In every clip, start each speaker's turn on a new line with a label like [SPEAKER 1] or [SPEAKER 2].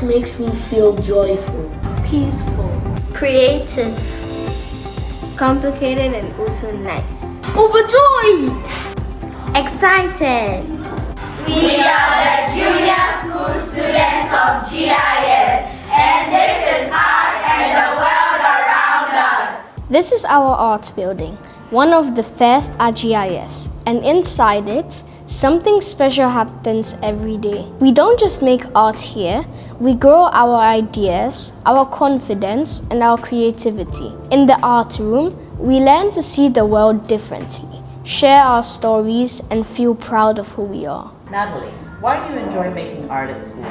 [SPEAKER 1] Art makes me feel joyful,
[SPEAKER 2] peaceful,
[SPEAKER 3] creative, complicated and also nice,
[SPEAKER 1] overjoyed,
[SPEAKER 3] excited.
[SPEAKER 4] We are the junior school students of GIS, and this is art and the world around us.
[SPEAKER 5] This is our art building, one of the first at GIS, and inside it, something special happens every day. We don't just make art here, we grow our ideas, our confidence, and our creativity. In the art room, we learn to see the world differently, share our stories, and feel proud of who we are.
[SPEAKER 6] Natalie, why do you enjoy making art at school?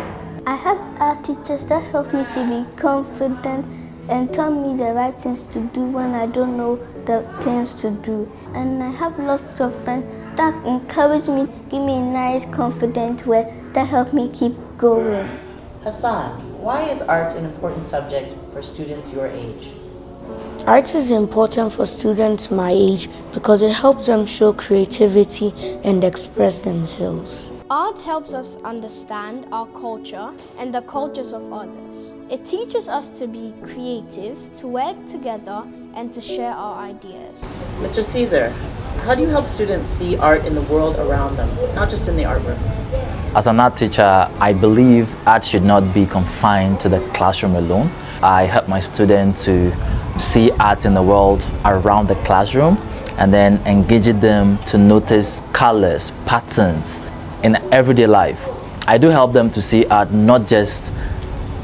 [SPEAKER 7] I have art teachers that help me to be confident and tell me the right things to do when I don't know the things to do. And I have lots of friends that encourage me, give me a nice, confident way that help me keep going.
[SPEAKER 6] Hassan, why is art an important subject for students your age?
[SPEAKER 1] Art is important for students my age because it helps them show creativity and express themselves.
[SPEAKER 5] Art helps us understand our culture and the cultures of others. It teaches us to be creative, to work together, and to share our ideas.
[SPEAKER 6] Mr. Caesar, how do you help students see art in the world around them, not just in the art room?
[SPEAKER 8] As an art teacher, I believe art should not be confined to the classroom alone. I help my students to see art in the world around the classroom and then engaging them to notice colors, patterns in everyday life. I do help them to see art not just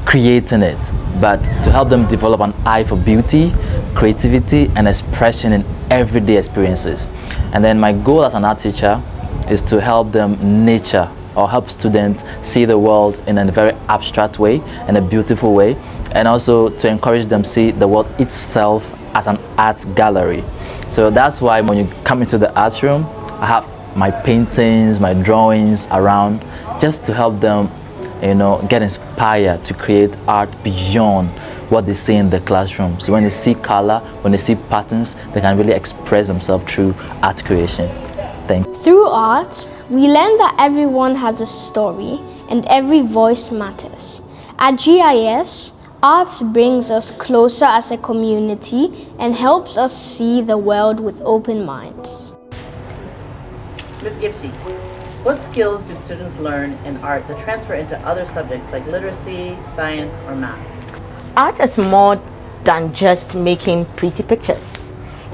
[SPEAKER 8] creating it, but to help them develop an eye for beauty, creativity, and expression in everyday experiences. And then my goal as an art teacher is to help them nature or help students see the world in a very abstract way, in a beautiful way, and also to encourage them see the world itself as an art gallery. So that's why when you come into the art room, I have my paintings, my drawings around, just to help them, get inspired to create art beyond what they see in the classroom. So when they see color, when they see patterns, they can really express themselves through art creation.
[SPEAKER 5] Through art, we learn that everyone has a story and every voice matters. At GIS, art brings us closer as a community and helps us see the world with open minds.
[SPEAKER 6] Ms. Gifty, what skills do students learn in art that transfer into other subjects like literacy, science, or math?
[SPEAKER 9] Art is more than just making pretty pictures.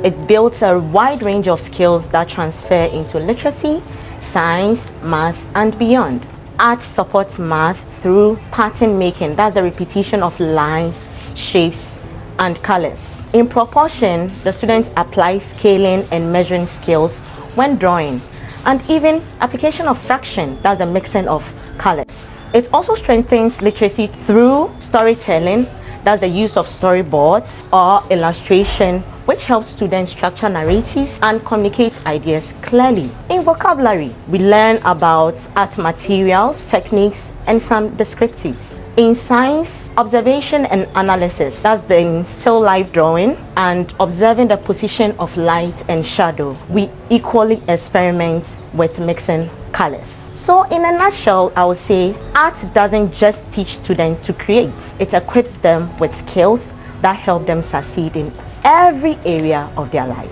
[SPEAKER 9] It builds a wide range of skills that transfer into literacy, science, math, and beyond. Art supports math through pattern making, that's the repetition of lines, shapes, and colors. In proportion, the students apply scaling and measuring skills when drawing, and even application of fraction, that's the mixing of colors. It also strengthens literacy through storytelling, that's the use of storyboards or illustration, which helps students structure narratives and communicate ideas clearly. In vocabulary, we learn about art materials, techniques, and some descriptives. In science, observation and analysis, that's the still life drawing and observing the position of light and shadow. We equally experiment with mixing colors. So in a nutshell, I would say art doesn't just teach students to create, it equips them with skills that help them succeed in every area of their life.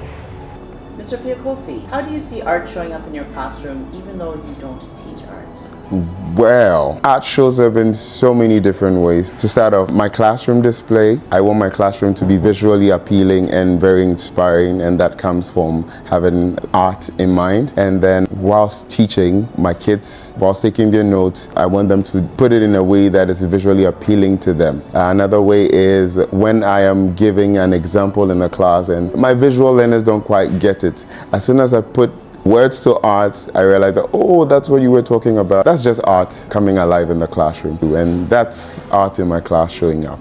[SPEAKER 6] Mr. Fiakofi, how do you see art showing up in your classroom even though you don't teach art?
[SPEAKER 10] Well, art shows up in so many different ways. To start off, my classroom display, I want my classroom to be visually appealing and very inspiring, and that comes from having art in mind. And then whilst teaching my kids, whilst taking their notes, I want them to put it in a way that is visually appealing to them. Another way is when I am giving an example in the class and my visual learners don't quite get it. As soon as I put words to art, I realized that, oh, that's what you were talking about. That's just art coming alive in the classroom. And that's art in my class showing up.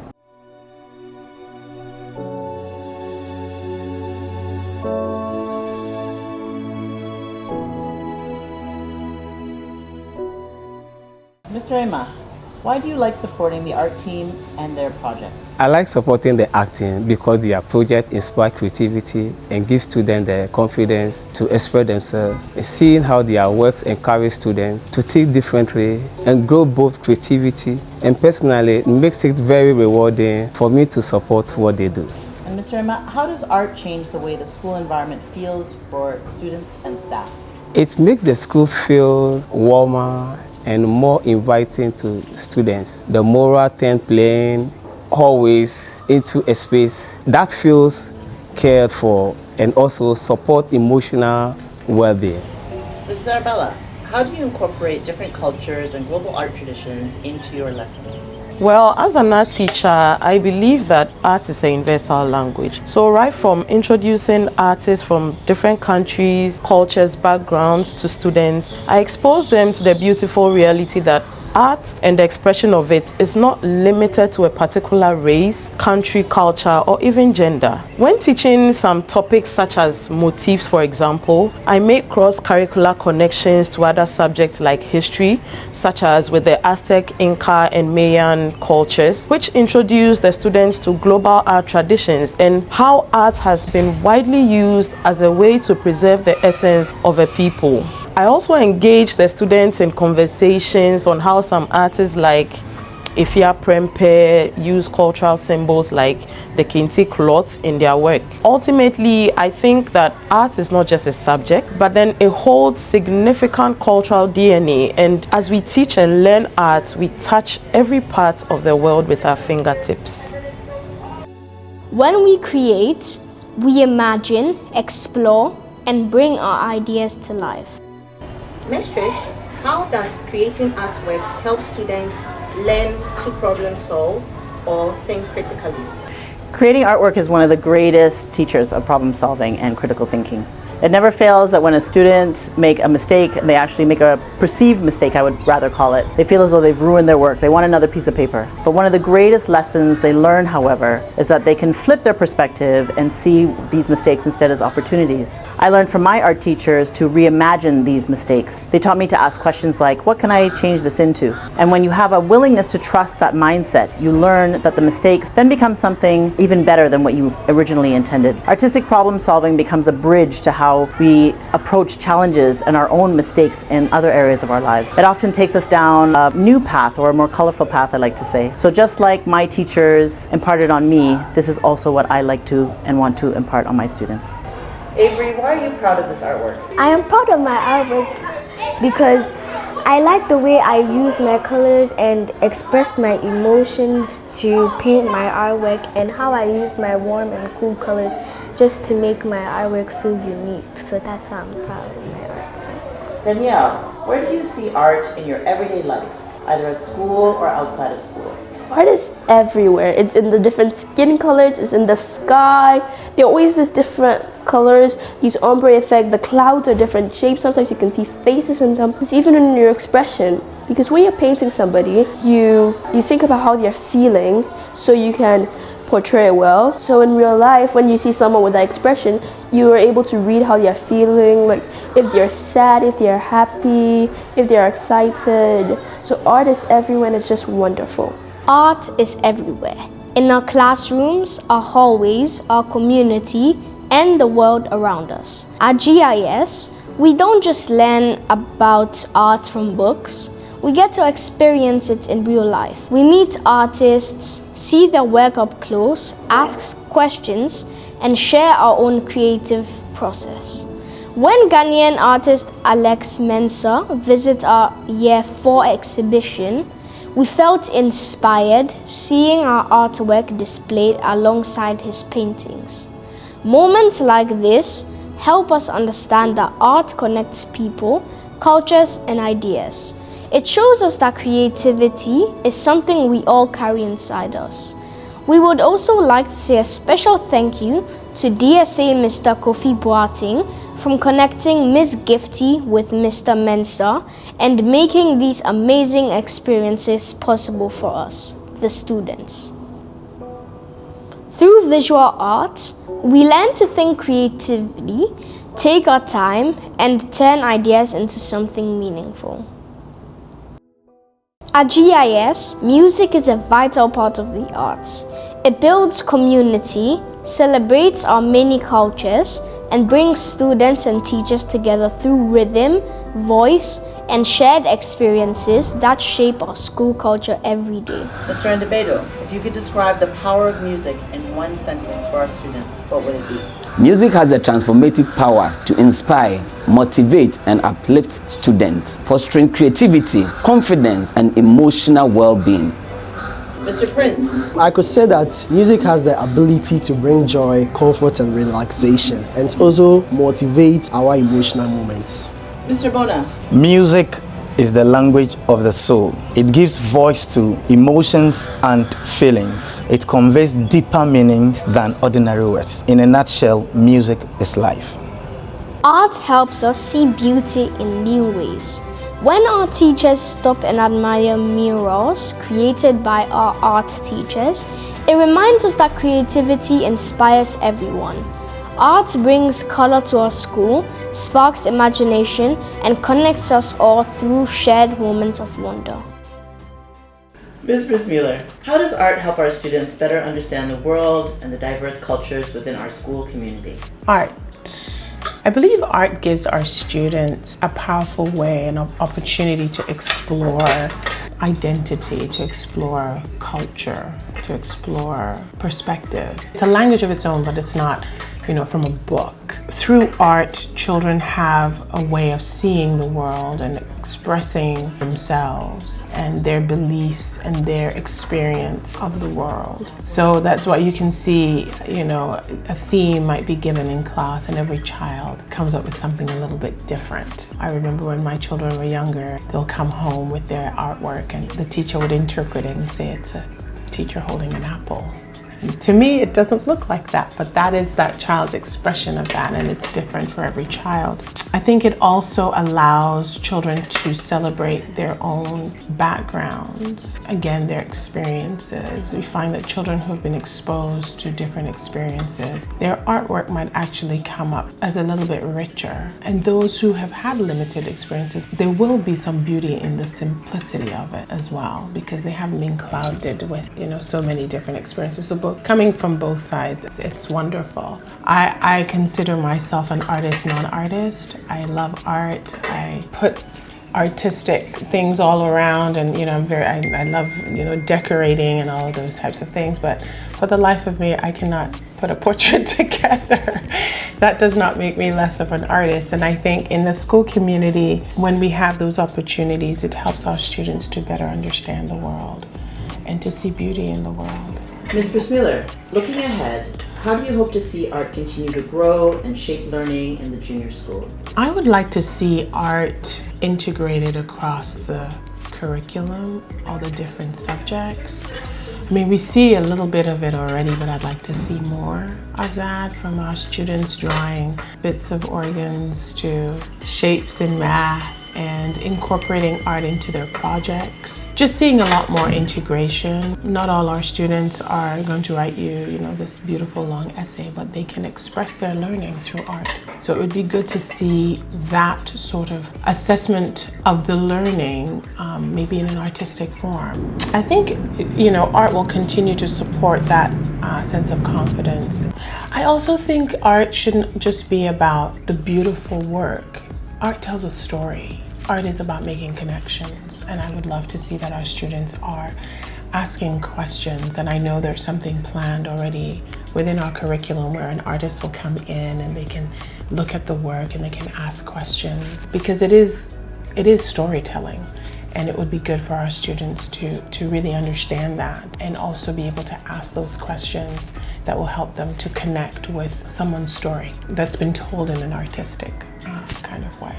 [SPEAKER 6] Mr. Emma, Why do you like supporting the art team and their project?
[SPEAKER 2] I like supporting the acting because their project inspires creativity and gives students the confidence to express themselves. Seeing how their works encourage students to think differently and grow both creativity and personally, it makes it very rewarding for me to support what they do.
[SPEAKER 6] And Mr. Emma, how does art change the way the school environment feels for students and staff?
[SPEAKER 2] It makes the school feel warmer and more inviting to students. The moral tent playing always into a space that feels cared for and also support emotional well-being.
[SPEAKER 6] Mrs. Arabella, how do you incorporate different cultures and global art traditions into your lessons?
[SPEAKER 9] Well, as an art teacher, I believe that art is a universal language. So right from introducing artists from different countries, cultures, backgrounds to students, I expose them to the beautiful reality that art and the expression of it is not limited to a particular race, country, culture, or even gender. When teaching some topics such as motifs, for example, I make cross-curricular connections to other subjects like history, such as with the Aztec, Inca, and Mayan cultures, which introduce the students to global art traditions and how art has been widely used as a way to preserve the essence of a people. I also engage the students in conversations on how some artists like Ifya Prempe use cultural symbols like the kente cloth in their work. Ultimately, I think that art is not just a subject, but then it holds significant cultural DNA. And as we teach and learn art, we touch every part of the world with our fingertips.
[SPEAKER 5] When we create, we imagine, explore, and bring our ideas to life.
[SPEAKER 9] Ms. Trish, how does creating artwork help students learn to problem solve or think critically?
[SPEAKER 6] Creating artwork is one of the greatest teachers of problem solving and critical thinking. It never fails that when a student make a mistake, and they actually make a perceived mistake, I would rather call it, they feel as though they've ruined their work. They want another piece of paper. But one of the greatest lessons they learn, however, is that they can flip their perspective and see these mistakes instead as opportunities. I learned from my art teachers to reimagine these mistakes. They taught me to ask questions like, what can I change this into? And when you have a willingness to trust that mindset, you learn that the mistakes then become something even better than what you originally intended. Artistic problem solving becomes a bridge to how we approach challenges and our own mistakes in other areas of our lives. It often takes us down a new path, or a more colorful path, I like to say. So just like my teachers imparted on me, this is also what I like to and want to impart on my students. Avery, why are you proud of this artwork?
[SPEAKER 7] I am proud of my artwork because I like the way I use my colors and expressed my emotions to paint my artwork, and how I used my warm and cool colors just to make my artwork feel unique. So that's why I'm proud of my artwork.
[SPEAKER 6] Danielle, where do you see art in your everyday life, either at school or outside of school?
[SPEAKER 11] Art is everywhere. It's in the different skin colors, it's in the sky. There are always just different colors, these ombre effect, the clouds are different shapes. Sometimes you can see faces in them. It's even in your expression, because when you're painting somebody, you think about how they're feeling so you can portray it well. So in real life, when you see someone with that expression, you are able to read how they're feeling, like if they're sad, if they're happy, if they're excited. So art is everywhere and it's just wonderful.
[SPEAKER 5] Art is everywhere. In our classrooms, our hallways, our community, and the world around us. At GIS, we don't just learn about art from books, we get to experience it in real life. We meet artists, see their work up close, ask questions, and share our own creative process. When Ghanaian artist Alex Mensah visited our Year 4 exhibition, we felt inspired seeing our artwork displayed alongside his paintings. Moments like this help us understand that art connects people, cultures, and ideas. It shows us that creativity is something we all carry inside us. We would also like to say a special thank you to DSA Mr. Kofi Boateng from connecting Miss Gifty with Mr. Mensah and making these amazing experiences possible for us, the students. Through visual art, we learn to think creatively, take our time, and turn ideas into something meaningful. At GIS, music is a vital part of the arts. It builds community, celebrates our many cultures, and brings students and teachers together through rhythm, voice, and shared experiences that shape our school culture every day.
[SPEAKER 6] Mr. Andebedo, if you could describe the power of music in one sentence for our students, what would it be?
[SPEAKER 12] Music has a transformative power to inspire, motivate, and uplift students, fostering creativity, confidence, and emotional well-being.
[SPEAKER 6] Mr. Prince.
[SPEAKER 13] I could say that music has the ability to bring joy, comfort, and relaxation, and also motivate our emotional moments.
[SPEAKER 6] Mr. Bona.
[SPEAKER 14] Music is the language of the soul. It gives voice to emotions and feelings. It conveys deeper meanings than ordinary words. In a nutshell, music is life.
[SPEAKER 5] Art helps us see beauty in new ways. When our teachers stop and admire murals created by our art teachers, it reminds us that creativity inspires everyone. Art brings color to our school, sparks imagination, and connects us all through shared moments of wonder.
[SPEAKER 6] Ms. Brismuller, how does art help our students better understand the world and the diverse cultures within our school community?
[SPEAKER 15] Art. I believe art gives our students a powerful way and an opportunity to explore identity, to explore culture, to explore perspective. It's a language of its own, but it's not, from a book. Through art, children have a way of seeing the world and expressing themselves and their beliefs and their experience of the world. So that's why you can see, a theme might be given in class and every child comes up with something a little bit different. I remember when my children were younger, they'll come home with their artwork and the teacher would interpret it and say it's a teacher holding an apple. And to me, it doesn't look like that, but that is that child's expression of that, and it's different for every child. I think it also allows children to celebrate their own backgrounds, again, their experiences. We find that children who have been exposed to different experiences, their artwork might actually come up as a little bit richer. And those who have had limited experiences, there will be some beauty in the simplicity of it as well, because they haven't been clouded with, so many different experiences. So coming from both sides, it's wonderful. I consider myself an artist, non-artist. I love art. I put artistic things all around, and I love decorating and all of those types of things. But for the life of me, I cannot put a portrait together. That does not make me less of an artist. And I think in the school community, when we have those opportunities, it helps our students to better understand the world and to see beauty in the world.
[SPEAKER 6] Ms. Brismuller, looking ahead, how do you hope to see art continue to grow and shape learning in the junior school?
[SPEAKER 15] I would like to see art integrated across the curriculum, all the different subjects. I mean, we see a little bit of it already, but I'd like to see more of that from our students, drawing bits of organs to shapes in math, and incorporating art into their projects. Just seeing a lot more integration. Not all our students are going to write you, this beautiful long essay, but they can express their learning through art. So it would be good to see that sort of assessment of the learning, maybe in an artistic form. I think, art will continue to support that sense of confidence. I also think art shouldn't just be about the beautiful work. Art tells a story. Art is about making connections, and I would love to see that our students are asking questions. And I know there's something planned already within our curriculum where an artist will come in and they can look at the work and they can ask questions, because it is storytelling. And it would be good for our students to really understand that and also be able to ask those questions that will help them to connect with someone's story that's been told in an artistic kind of way.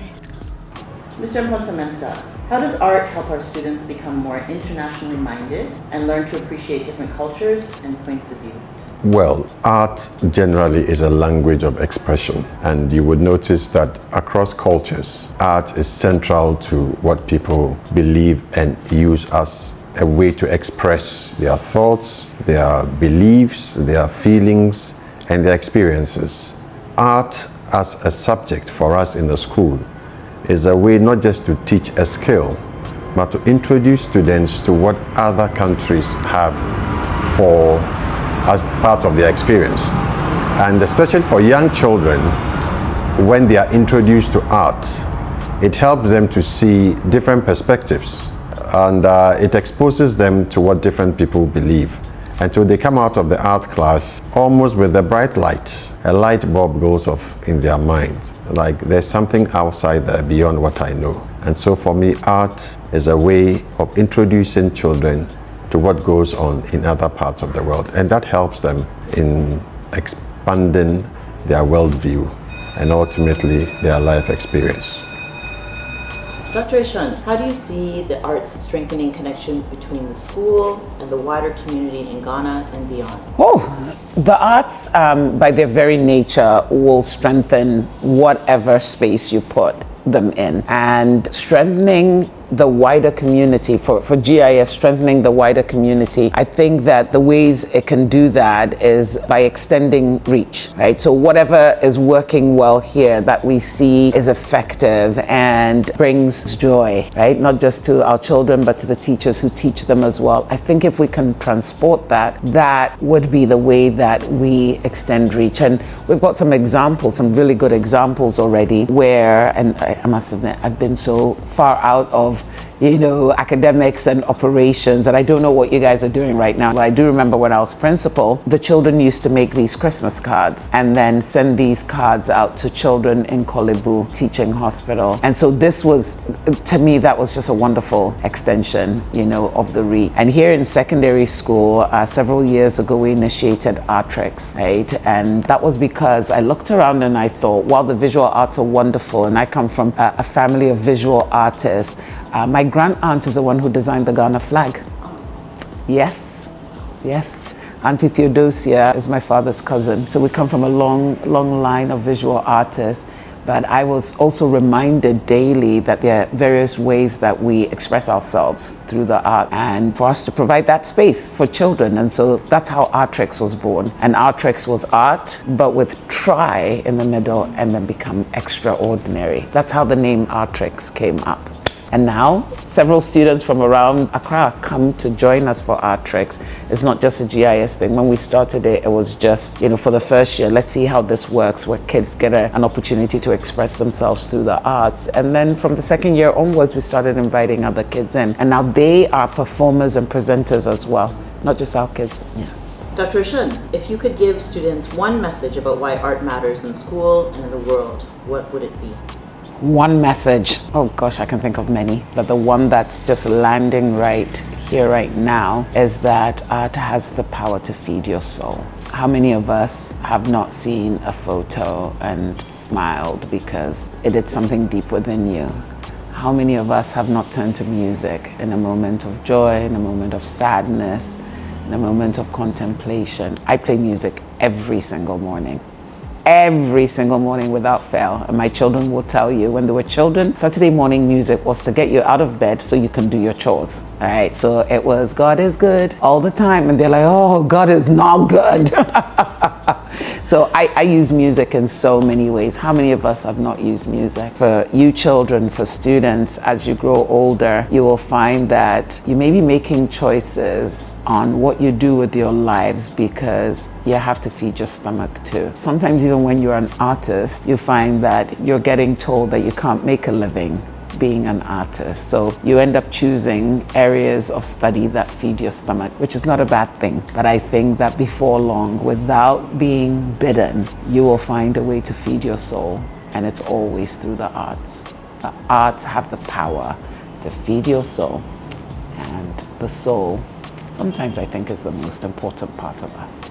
[SPEAKER 6] Mr. Mponsa-Mensah, how does art help our students become more internationally minded and learn to appreciate different cultures and points of view?
[SPEAKER 16] Well, art generally is a language of expression, and you would notice that across cultures, art is central to what people believe and use as a way to express their thoughts, their beliefs, their feelings, and their experiences. Art as a subject for us in the school is a way not just to teach a skill, but to introduce students to what other countries have for as part of their experience. And especially for young children, when they are introduced to art, it helps them to see different perspectives, and it exposes them to what different people believe. And so they come out of the art class almost with a bright light. A light bulb goes off in their minds. Like there's something outside there beyond what I know. And so for me, art is a way of introducing children to what goes on in other parts of the world. And that helps them in expanding their worldview and ultimately their life experience.
[SPEAKER 6] Dr. Ishan, how do you see the arts strengthening connections between the school and the wider community in Ghana and beyond?
[SPEAKER 17] The arts, by their very nature, will strengthen whatever space you put them in, and strengthening the wider community for GIS, strengthening the wider community. I think that the ways it can do that is by extending reach, right? So whatever is working well here that we see is effective and brings joy, right? Not just to our children, but to the teachers who teach them as well. I think if we can transport that, that would be the way that we extend reach. And we've got some examples, some really good examples already where, and I must admit, I've been so far out of academics and operations, and I don't know what you guys are doing right now. But I do remember when I was principal, the children used to make these Christmas cards and then send these cards out to children in Kolebu Teaching Hospital. And so this was, to me, that was just a wonderful extension, of the reach. And here in secondary school, several years ago, we initiated Artrix, right? And that was because I looked around and I thought, wow, the visual arts are wonderful. And I come from a family of visual artists. My grand aunt is the one who designed the Ghana flag. Yes. Auntie Theodosia is my father's cousin. So we come from a long line of visual artists. But I was also reminded daily that there are various ways that we express ourselves through the art, and for us to provide that space for children. And so that's how Artrix was born. And Artrix was art, but with try in the middle and then become extraordinary. That's how the name Artrix came up. And now, several students from around Accra come to join us for Artrix. It's not just a GIS thing. When we started it, it was just, for the first year, let's see how this works, where kids get an opportunity to express themselves through the arts. And then from the second year onwards, we started inviting other kids in. And now they are performers and presenters as well, not just our kids. Yeah.
[SPEAKER 6] Dr. Ishan, if you could give students one message about why art matters in school and in the world, what would it be?
[SPEAKER 17] One message, oh gosh, I can think of many, but the one that's just landing right here, right now, is that art has the power to feed your soul. How many of us have not seen a photo and smiled because it did something deep within you? How many of us have not turned to music in a moment of joy, in a moment of sadness, in a moment of contemplation? I play music every single morning without fail. And my children will tell you, when they were children, Saturday morning music was to get you out of bed so you can do your chores. All right, so it was God is good all the time. And they're like, oh, God is not good. So I use music in so many ways. How many of us have not used music? For you children, for students, as you grow older, you will find that you may be making choices on what you do with your lives because you have to feed your stomach too. Sometimes even when you're an artist, you find that you're getting told that you can't make a living being an artist. So you end up choosing areas of study that feed your stomach, which is not a bad thing. But I think that before long, without being bidden, you will find a way to feed your soul. And it's always through the arts. The arts have the power to feed your soul. And the soul, sometimes I think, is the most important part of us.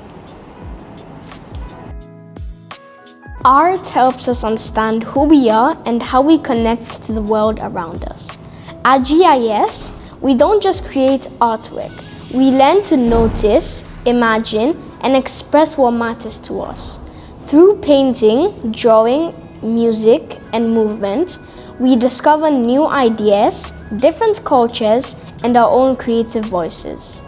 [SPEAKER 5] Art helps us understand who we are and how we connect to the world around us. At GIS, we don't just create artwork. We learn to notice, imagine, and express what matters to us. Through painting, drawing, music, and movement, we discover new ideas, different cultures, and our own creative voices.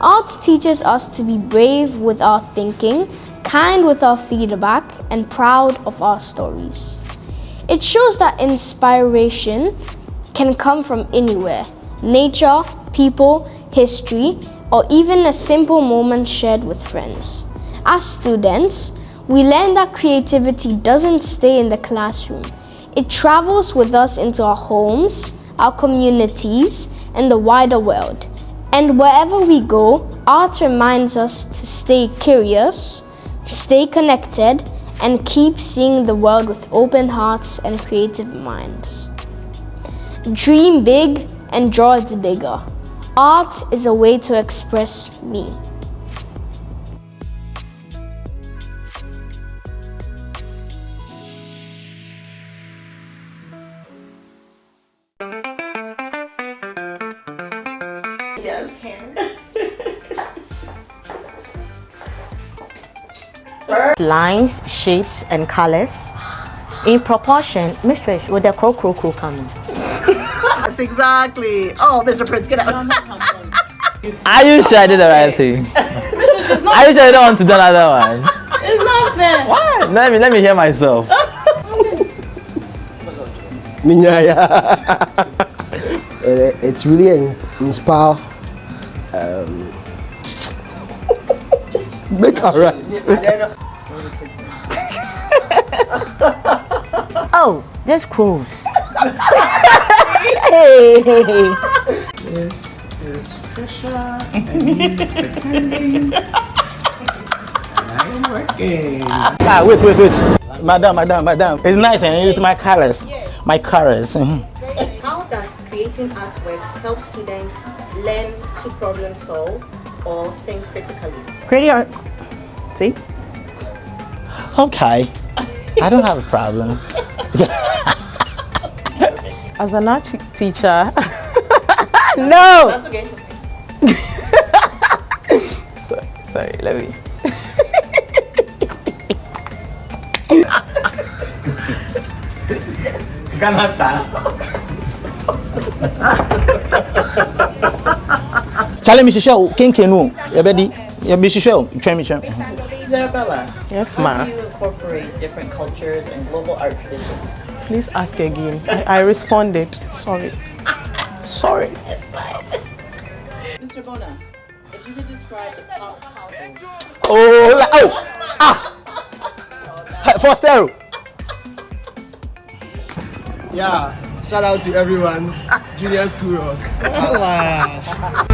[SPEAKER 5] Art teaches us to be brave with our thinking, kind with our feedback, and proud of our stories. It shows that inspiration can come from anywhere, nature, people, history, or even a simple moment shared with friends. As students, we learn that creativity doesn't stay in the classroom. It travels with us into our homes, our communities, and the wider world. And wherever we go, art reminds us to stay curious, stay connected, and keep seeing the world with open hearts and creative minds. Dream big and draw it bigger. Art is a way to express me.
[SPEAKER 9] Yes. Lines, shapes, and colors in proportion. Mistress, with the crow coming.
[SPEAKER 6] Yes, exactly. Oh, Mr. Prince, get out.
[SPEAKER 8] Are you sure I did the right thing? Are you sure I don't want to do another one?
[SPEAKER 6] It's not fair.
[SPEAKER 8] Why? Let me hear myself.
[SPEAKER 13] It's really inspire. Just make her right.
[SPEAKER 9] Oh, there's crows.
[SPEAKER 15] This is Trisha, and you pretending. And I am working.
[SPEAKER 14] Wait. Madam. It's nice and use my colors. My colors.
[SPEAKER 9] How does creating artwork help students learn to problem solve or think critically?
[SPEAKER 6] Creating art. See?
[SPEAKER 14] Okay. I don't have a problem.
[SPEAKER 15] As an art teacher,
[SPEAKER 14] No!
[SPEAKER 9] That's okay.
[SPEAKER 8] Sorry, let me.
[SPEAKER 14] Charlie, Mr. Show, Kinkenu, Yabedi, Yabishi Show, Tremi.
[SPEAKER 6] Isabella.
[SPEAKER 15] yes,
[SPEAKER 6] How
[SPEAKER 15] ma'am.
[SPEAKER 6] do you incorporate different cultures and global art traditions?
[SPEAKER 15] Please ask again. I responded. Sorry.
[SPEAKER 6] Mr. Bona, if you could describe the top household.
[SPEAKER 14] Foster.
[SPEAKER 13] Yeah, shout out to everyone. Junior School Rock.
[SPEAKER 6] Wow.